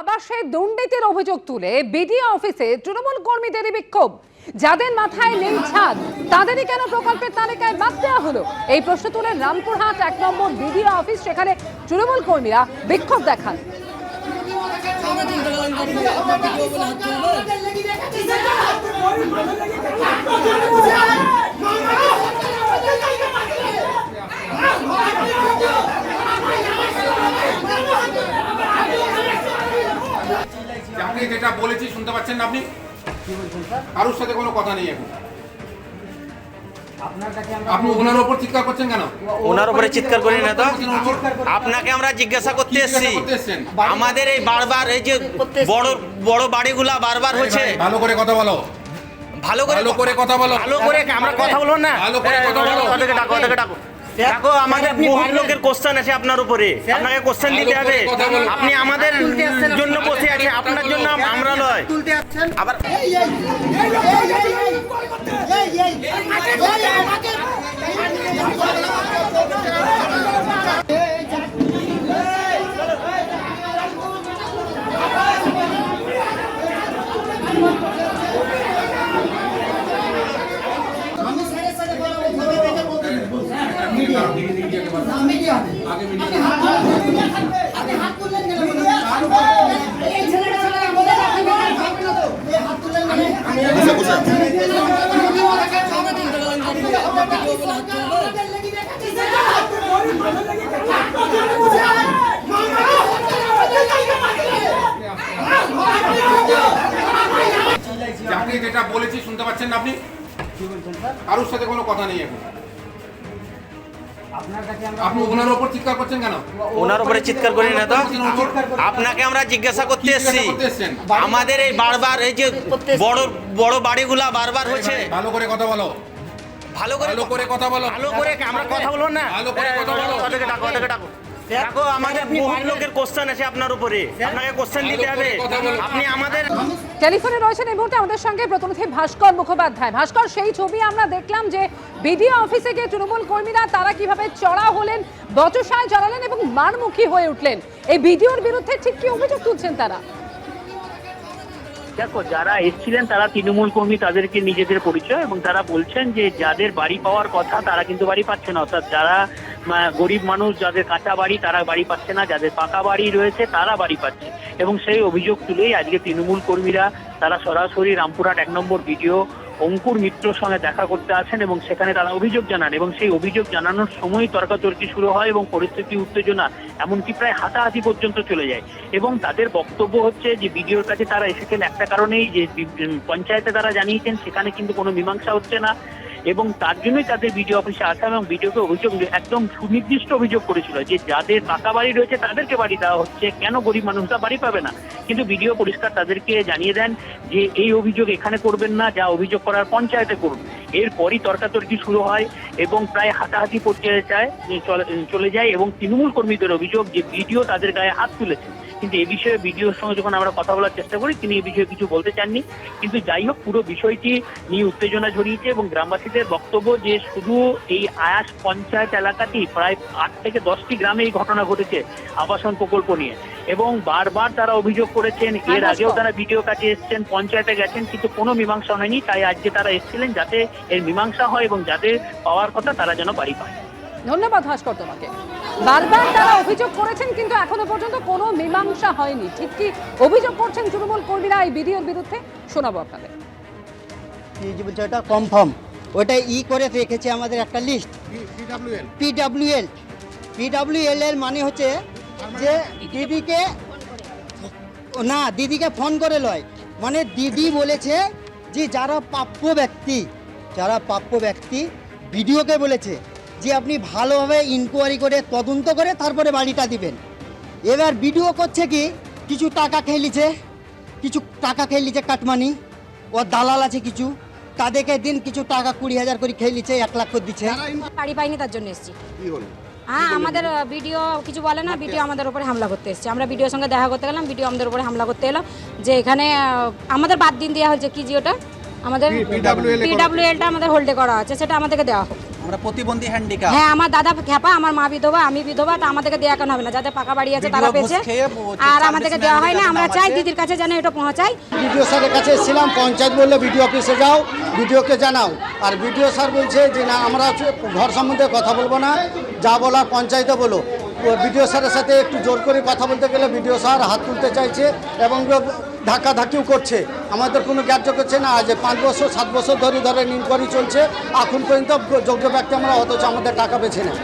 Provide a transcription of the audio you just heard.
আবাসে দুর্নীতির অভিযোগ তুলে বিডিও অফিসে তৃণমূল কর্মীদেরই বিক্ষোভ। যাদের মাথায় নেই ছাদ তাদেরই কেন প্রকল্পের তালিকায় বাদ দেওয়া হলো, এই প্রশ্ন তুলে রামপুরহাট 1 নম্বর বিডিও অফিস, সেখানে তৃণমূল কর্মীরা বিক্ষোভ দেখান। আপনি যেটা বলেছি শুনতে পাচ্ছেন না? আপনি কারোর সাথে কোনো কথা নেই এখন। আপনি ওনার উপর চিৎকার করছেন কেন? ওনার উপরে চিৎকার করি না তো, আপনাকে আমরা জিজ্ঞাসা করতে এসেছি। আমাদের এই বারবার এই যে বড় বড় বাড়িগুলা বারবার হচ্ছে। ভালো করে কথা বলো, ভালো করে কথা বলো, ভালো করে আমরা কথা বলবো না, ভালো করে কথা বলো। ওদেরকে ডাকো, ওদেরকে ডাকো। দেখো আমাদের বহু লোকের কোশ্চেন আছে আপনার উপরে, আপনাকে কোশ্চেন দিতে হবে। আপনি আমাদের জন্য বসে আছে, আপনার জন্য আমরা নয়। আবার আপনি যেটা বলেছি শুনতে পাচ্ছেন না? আপনি কারোর সাথে কোনো কথা নেই এখন। আপনি ওনার উপর চিৎকার করছেন কেন? ওনার উপরে চিৎকার করি না তো, আপনাকে আমরা জিজ্ঞাসা করতে এসেছি। আমাদের এই বারবার এই যে বড় বড় বাড়িগুলা বারবার হচ্ছে। ভালো করে কথা বলো, ভালো করে কথা বলো, ভালো করে আমরা কথা বলবো না, ভালো করে কথা বলো। ওদেরকে ডাকো, ওদেরকে ডাকো। দেখো আমাদের বহু লোকের কোশ্চেন আছে আপনার উপরে, আপনাকে কোশ্চেন দিতে হবে। আপনি আমাদের টেলিফোনে রয়েছেন এই মুহূর্তে আমাদের সঙ্গে প্রতিনিধি ভাস্কর মুখোপাধ্যায়। ভাস্কর, সেই ছবি আমরা দেখলাম যে বিডিও অফিসে গিয়ে তৃণমূল কর্মীরা তারা কিভাবে চড়া হলেন, বচসায় জড়ালেন এবং মারমুখী হয়ে উঠলেন। এই ভিডিওর বিরুদ্ধে ঠিক কি অভিযোগ তুলছেন তারা? দেখো, যারা এসেছিলেন তারা তৃণমূল কর্মী, তাদেরকে নিজেদের পরিচয়, এবং তারা বলছেন যে যাদের বাড়ি পাওয়ার কথা তারা কিন্তু বাড়ি পাচ্ছে না। অর্থাৎ যারা গরিব মানুষ, যাদের কাঁচা বাড়ি তারা বাড়ি পাচ্ছে না, যাদের পাকা বাড়ি রয়েছে তারা বাড়ি পাচ্ছে। এবং সেই অভিযোগ তুলেই আজকে তৃণমূল কর্মীরা তারা সরাসরি রামপুরহাট 1 নম্বর বিডিও অঙ্কুর মিত্রর সঙ্গে দেখা করতে আসেন এবং সেখানে তারা অভিযোগ জানান। এবং সেই অভিযোগ জানানোর সময় তর্কাতর্কি শুরু হয় এবং পরিস্থিতি উত্তেজনা এমনকি প্রায় হাতাহাতি পর্যন্ত চলে যায়। এবং তাদের বক্তব্য হচ্ছে যে বিডিওর কাছে তারা এসেছেন একটা কারণেই, যে পঞ্চায়েতে তারা জানিয়েছেন সেখানে কিন্তু কোনো মীমাংসা হচ্ছে না, এবং তার জন্যই তাদের বিডিও অফিসে আসা। এবং বিডিওকে অভিযোগ একদম সুনির্দিষ্ট অভিযোগ করেছিল যে যাদের পাকা বাড়ি রয়েছে তাদেরকে বাড়ি দেওয়া হচ্ছে, কেন গরিব মানুষরা বাড়ি পাবে না। কিন্তু বিডিও পরিষ্কার তাদেরকে জানিয়ে দেন যে এই অভিযোগ এখানে করবেন না, যা অভিযোগ করার পঞ্চায়েতে করুন। এরপরই তর্কাতর্কি শুরু হয় এবং প্রায় হাতাহাতি পর্যায়ে চলে যায়। এবং তৃণমূল কর্মীদের অভিযোগ যে বিডিও তাদের গায়ে হাত তুলেছে। কিন্তু এই বিষয়ে বিডিওর সঙ্গে যখন আমরা কথা বলার চেষ্টা করি তিনি এই বিষয়ে কিছু বলতে চাননি। কিন্তু যাই হোক, পুরো বিষয়টি নিয়ে উত্তেজনা ছড়িয়েছে এবং গ্রামবাসীদের বক্তব্য যে শুধু এই আয়াস পঞ্চায়েত এলাকাতেই প্রায় 8 থেকে 10টি গ্রামে এই ঘটনা ঘটেছে আবাসন প্রকল্প নিয়ে। এবং বারবার তারা অভিযোগ করেছেন, এর আগেও তারা বিডিও কাছে এসেছেন, পঞ্চায়েতে গেছেন, কিন্তু কোনো মীমাংসা হয়নি। তাই আজকে তারা এসেছিলেন যাতে এর মীমাংসা হয় এবং যাদের পাওয়ার কথা তারা যেন বাড়ি পায়। ধন্যবাদ ভাস্কর তোমাকে। বারবার তারা অভিযোগ করেছেন কিন্তু এখনো পর্যন্ত কোনো মীমাংসা হয়নি। ঠিক কি অভিযোগ করছেন তৃণমূল কর্মীরা এই ভিডিওর বিরুদ্ধে, শোনাবো আপনাদের। ওটা কনফার্ম, ওটা করে রেখেছে আমাদের একটা লিস্ট। পিডব্লিউএল এর মানে হচ্ছে যে দিদিকে ফোন করে লয়, মানে দিদি বলেছে যে যারা প্রাপ্য ব্যক্তি ভিডিওকে বলেছে যে আপনি ভালোভাবে ইনকোয়ারি করে তদন্ত করে তারপরে বাড়িটা দিবেন। এবার ভিডিও করছে কি কিছু টাকা খেয়ে লিছে কাটমানি, ওর দালাল আছে কিছু, তাদেরকে দিন কিছু টাকা 20,000 করে খেয়ে লিছে, 1 লাখ করে দিচ্ছে। বাড়ি পাইনি তার জন্য এসেছি। হ্যাঁ, আমাদের ভিডিও কিছু বলে না, ভিডিও আমাদের উপরে হামলা করতে এসেছে। আমরা ভিডিওর সঙ্গে দেখা করতে গেলাম, ভিডিও আমাদের উপরে হামলা করতে এলো যে এখানে আমাদের বাদ দিন দেওয়া হয়েছে কি যে ওটা আমাদের পিডাব্লিউএলটা আমাদের হোল্ডে করা আছে, সেটা আমাদেরকে দেওয়া হোক। আমরা প্রতিবন্ধী হ্যান্ডিক্যাপ। হ্যাঁ, আমার দাদা খেপা, আমার মা বিধবা, আমি বিধবা, তা আমাদেরকে দেওয়া কেন হবে না? যাদের পাকা বাড়ি আছে তারা পেয়েছে, আর আমাদেরকে দেওয়া হয় না। আমরা চাই দিদির কাছে যেন এটা পৌঁছায়। বিডিও স্যারের কাছে এসেছিলাম, পঞ্চায়েত বললো বিডিও অফিসে যাও, বিডিওকে জানাও, আর বিডিও স্যার বলছে যে না আমরা ঘর সম্বন্ধে কথা বলবো না, যা বলার পঞ্চায়েতে বলো। বিডিও স্যারের সাথে একটু জোর করে কথা বলতে গেলে বিডিও স্যার হাত তুলতে চাইছে এবং ধাক্কাধাক্কিও করছে, আমাদের কোনো গ্রাহ্য করছে না। আজ 5 বছর 7 বছর ধরে ইনকোয়ারি চলছে, এখন পর্যন্ত যোগ্য ব্যক্তি আমরা, অথচ আমাদের টাকা বেছে নেয়।